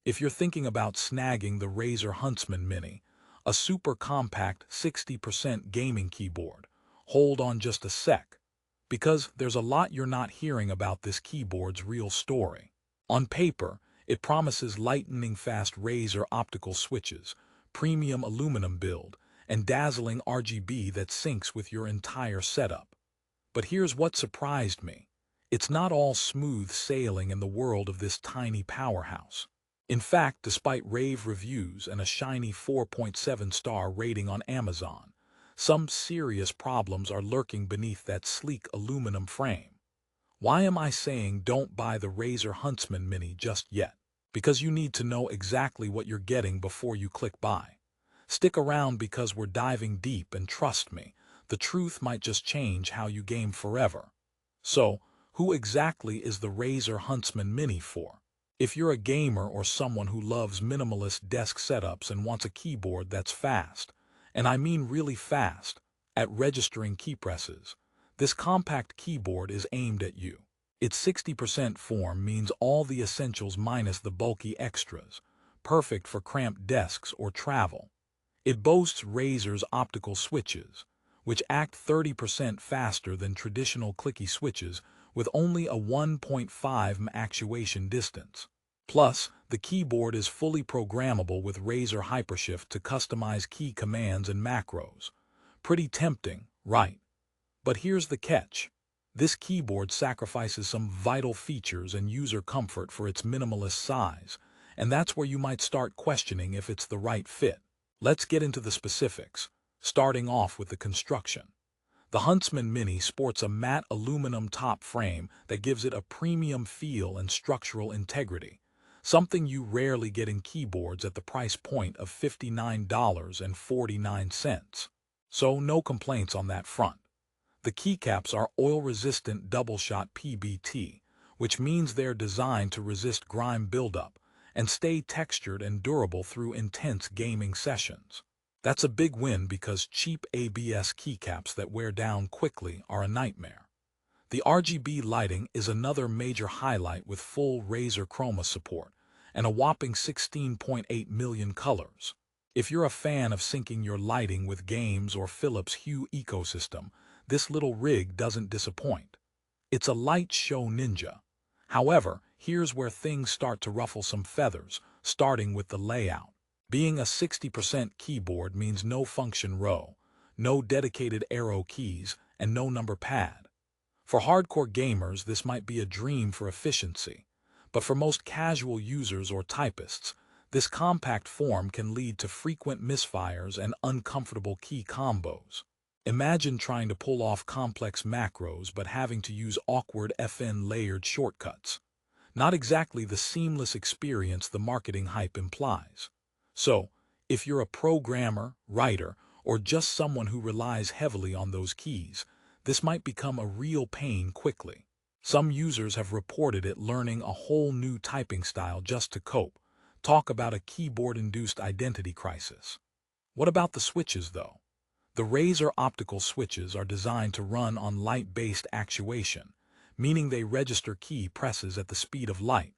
If you're thinking about snagging the Razer Huntsman Mini, a super compact 60% gaming keyboard, hold on just a sec, because there's a lot you're not hearing about this keyboard's real story. On paper, it promises lightning-fast Razer optical switches, premium aluminum build, and dazzling RGB that syncs with your entire setup. But here's what surprised me. It's not all smooth sailing in the world of this tiny powerhouse. In fact, despite rave reviews and a shiny 4.7-star rating on Amazon, some serious problems are lurking beneath that sleek aluminum frame. Why am I saying don't buy the Razer Huntsman Mini just yet? Because you need to know exactly what you're getting before you click buy. Stick around because we're diving deep, and trust me, the truth might just change how you game forever. So, who exactly is the Razer Huntsman Mini for? If you're a gamer or someone who loves minimalist desk setups and wants a keyboard that's fast, and I mean really fast, at registering key presses, this compact keyboard is aimed at you. Its 60% form means all the essentials minus the bulky extras, perfect for cramped desks or travel. It boasts Razer's optical switches, which act 30% faster than traditional clicky switches with only a 1.5 actuation distance. Plus, the keyboard is fully programmable with Razer Hypershift to customize key commands and macros. Pretty tempting, right? But here's the catch. This keyboard sacrifices some vital features and user comfort for its minimalist size, and that's where you might start questioning if it's the right fit. Let's get into the specifics, starting off with the construction. The Huntsman Mini sports a matte aluminum top frame that gives it a premium feel and structural integrity, something you rarely get in keyboards at the price point of $59.49. So no complaints on that front. The keycaps are oil-resistant double-shot PBT, which means they're designed to resist grime buildup and stay textured and durable through intense gaming sessions. That's a big win because cheap ABS keycaps that wear down quickly are a nightmare. The RGB lighting is another major highlight with full Razer Chroma support and a whopping 16.8 million colors. If you're a fan of syncing your lighting with games or Philips Hue ecosystem, this little rig doesn't disappoint. It's a light show ninja. However, here's where things start to ruffle some feathers, starting with the layout. Being a 60% keyboard means no function row, no dedicated arrow keys, and no number pad. For hardcore gamers, this might be a dream for efficiency, but for most casual users or typists, this compact form can lead to frequent misfires and uncomfortable key combos. Imagine trying to pull off complex macros but having to use awkward FN layered shortcuts. Not exactly the seamless experience the marketing hype implies. So, if you're a programmer, writer, or just someone who relies heavily on those keys, this might become a real pain quickly. Some users have reported it learning a whole new typing style just to cope. Talk about a keyboard-induced identity crisis. What about the switches, though? The Razer optical switches are designed to run on light-based actuation, meaning they register key presses at the speed of light,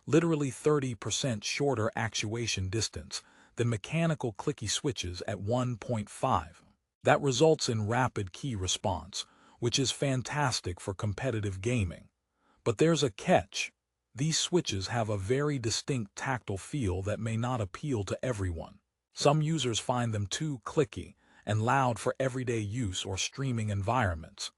literally 30% shorter actuation distance than mechanical clicky switches at 1.5. That results in rapid key response, which is fantastic for competitive gaming. But there's a catch. These switches have a very distinct tactile feel that may not appeal to everyone. Some users find them too clicky and loud for everyday use or streaming environments.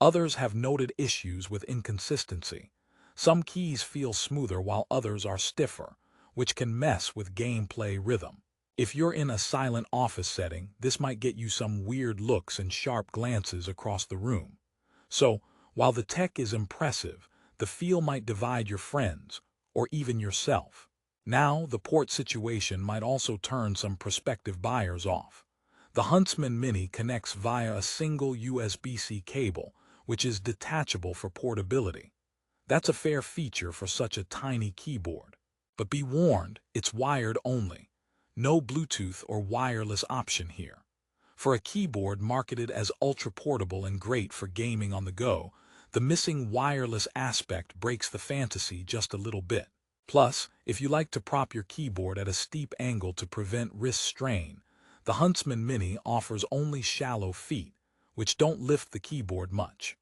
Others have noted issues with inconsistency. Some keys feel smoother while others are stiffer, which can mess with gameplay rhythm. If you're in a silent office setting, this might get you some weird looks and sharp glances across the room. So, while the tech is impressive, the feel might divide your friends, or even yourself. Now, the port situation might also turn some prospective buyers off. The Huntsman Mini connects via a single USB-C cable, which is detachable for portability. That's a fair feature for such a tiny keyboard. But be warned, it's wired only. No Bluetooth or wireless option here. For a keyboard marketed as ultra-portable and great for gaming on the go, the missing wireless aspect breaks the fantasy just a little bit. Plus, if you like to prop your keyboard at a steep angle to prevent wrist strain, the Huntsman Mini offers only shallow feet, which don't lift the keyboard much.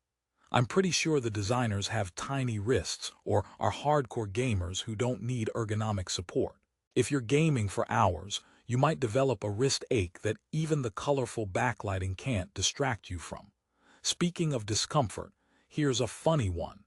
I'm pretty sure the designers have tiny wrists or are hardcore gamers who don't need ergonomic support. If you're gaming for hours, you might develop a wrist ache that even the colorful backlighting can't distract you from. Speaking of discomfort, here's a funny one.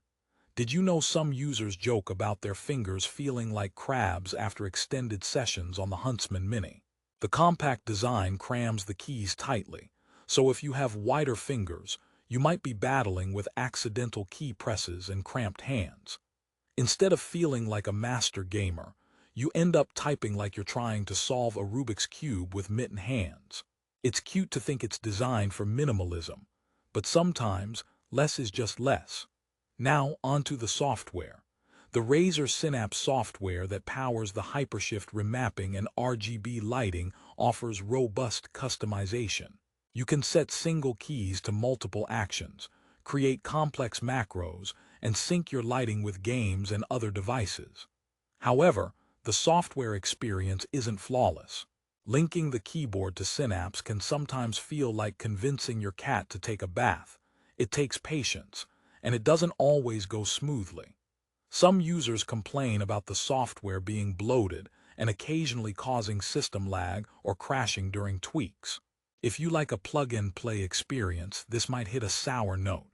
Did you know some users joke about their fingers feeling like crabs after extended sessions on the Huntsman Mini? The compact design crams the keys tightly, so if you have wider fingers, you might be battling with accidental key presses and cramped hands. Instead of feeling like a master gamer, you end up typing like you're trying to solve a Rubik's Cube with mittened hands. It's cute to think it's designed for minimalism, but sometimes less is just less. Now onto the software. The Razer Synapse software that powers the Hypershift remapping and RGB lighting offers robust customization. You can set single keys to multiple actions, create complex macros, and sync your lighting with games and other devices. However, the software experience isn't flawless. Linking the keyboard to Synapse can sometimes feel like convincing your cat to take a bath. It takes patience, and it doesn't always go smoothly. Some users complain about the software being bloated and occasionally causing system lag or crashing during tweaks. If you like a plug-and-play experience, this might hit a sour note.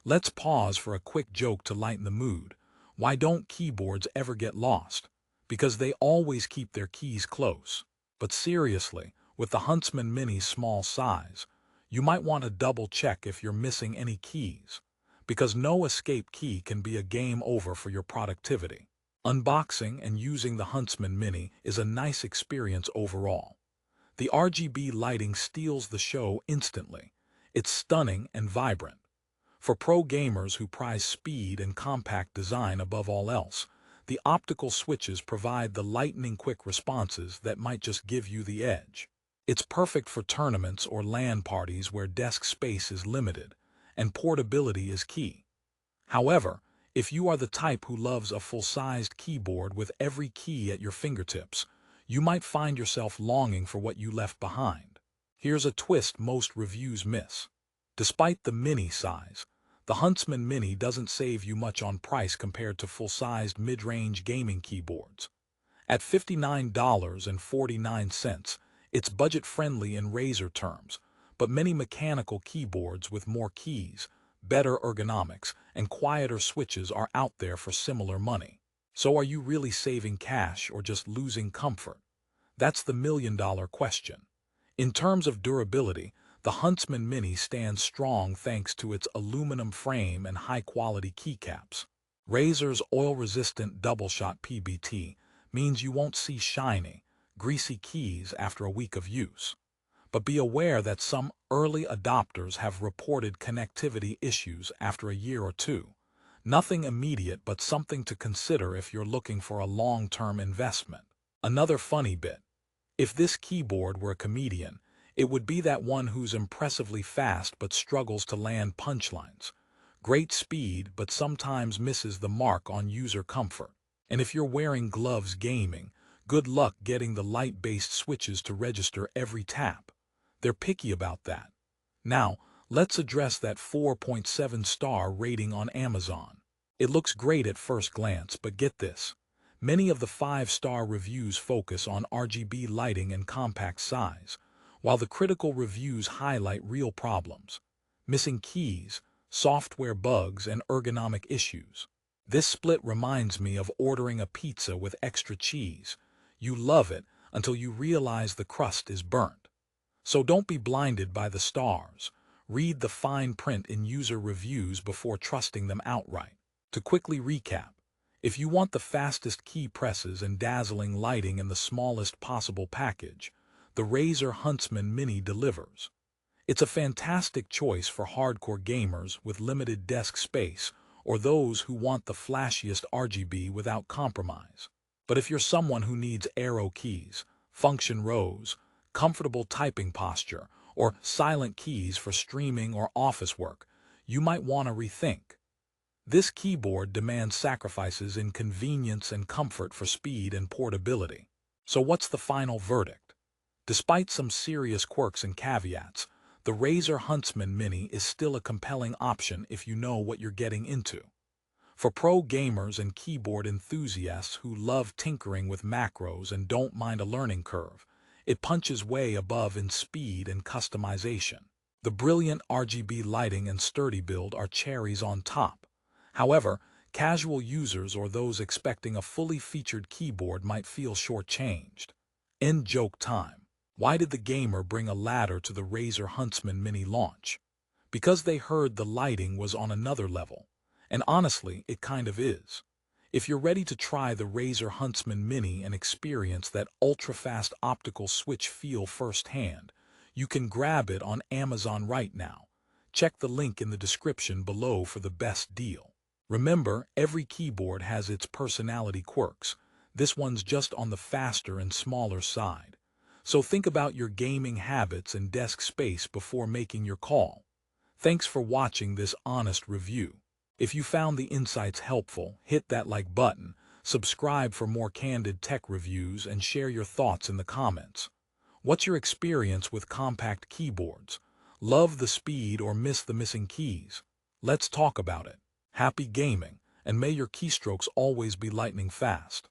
Let's pause for a quick joke to lighten the mood. Why don't keyboards ever get lost? Because they always keep their keys close. But seriously, with the Huntsman Mini's small size, you might want to double-check if you're missing any keys, because no escape key can be a game over for your productivity. Unboxing and using the Huntsman Mini is a nice experience overall. The RGB lighting steals the show instantly. It's stunning and vibrant. For pro gamers who prize speed and compact design above all else, the optical switches provide the lightning-quick responses that might just give you the edge. It's perfect for tournaments or LAN parties where desk space is limited, and portability is key. However, if you are the type who loves a full-sized keyboard with every key at your fingertips, you might find yourself longing for what you left behind. Here's a twist most reviews miss. Despite the mini size, the Huntsman Mini doesn't save you much on price compared to full-sized mid-range gaming keyboards. At $59.49, it's budget-friendly in Razer terms, but many mechanical keyboards with more keys, better ergonomics, and quieter switches are out there for similar money. So are you really saving cash or just losing comfort? That's the million-dollar question. In terms of durability, the Huntsman Mini stands strong thanks to its aluminum frame and high-quality keycaps. Razer's oil-resistant double-shot PBT means you won't see shiny, greasy keys after a week of use. But be aware that some early adopters have reported connectivity issues after a year or two. Nothing immediate, but something to consider if you're looking for a long-term investment. Another funny bit. If this keyboard were a comedian, it would be that one who's impressively fast but struggles to land punchlines. Great speed, but sometimes misses the mark on user comfort. And if you're wearing gloves gaming, good luck getting the light-based switches to register every tap. They're picky about that. Now, let's address that 4.7-star rating on Amazon. It looks great at first glance, but get this. Many of the 5-star reviews focus on RGB lighting and compact size, while the critical reviews highlight real problems: missing keys, software bugs, and ergonomic issues. This split reminds me of ordering a pizza with extra cheese. You love it until you realize the crust is burnt. So don't be blinded by the stars. Read the fine print in user reviews before trusting them outright. To quickly recap, if you want the fastest key presses and dazzling lighting in the smallest possible package, the Razer Huntsman Mini delivers. It's a fantastic choice for hardcore gamers with limited desk space or those who want the flashiest RGB without compromise. But if you're someone who needs arrow keys, function rows, comfortable typing posture, or silent keys for streaming or office work, you might want to rethink. This keyboard demands sacrifices in convenience and comfort for speed and portability. So what's the final verdict? Despite some serious quirks and caveats, the Razer Huntsman Mini is still a compelling option if you know what you're getting into. For pro gamers and keyboard enthusiasts who love tinkering with macros and don't mind a learning curve, it punches way above in speed and customization. The brilliant RGB lighting and sturdy build are cherries on top. However, casual users or those expecting a fully featured keyboard might feel shortchanged. End joke time. Why did the gamer bring a ladder to the Razer Huntsman Mini launch? Because they heard the lighting was on another level. And honestly, it kind of is. If you're ready to try the Razer Huntsman Mini and experience that ultra-fast optical switch feel firsthand, you can grab it on Amazon right now. Check the link in the description below for the best deal. Remember, every keyboard has its personality quirks. This one's just on the faster and smaller side. So think about your gaming habits and desk space before making your call. Thanks for watching this honest review. If you found the insights helpful, hit that like button, subscribe for more candid tech reviews, and share your thoughts in the comments. What's your experience with compact keyboards? Love the speed or miss the missing keys? Let's talk about it. Happy gaming, and may your keystrokes always be lightning fast.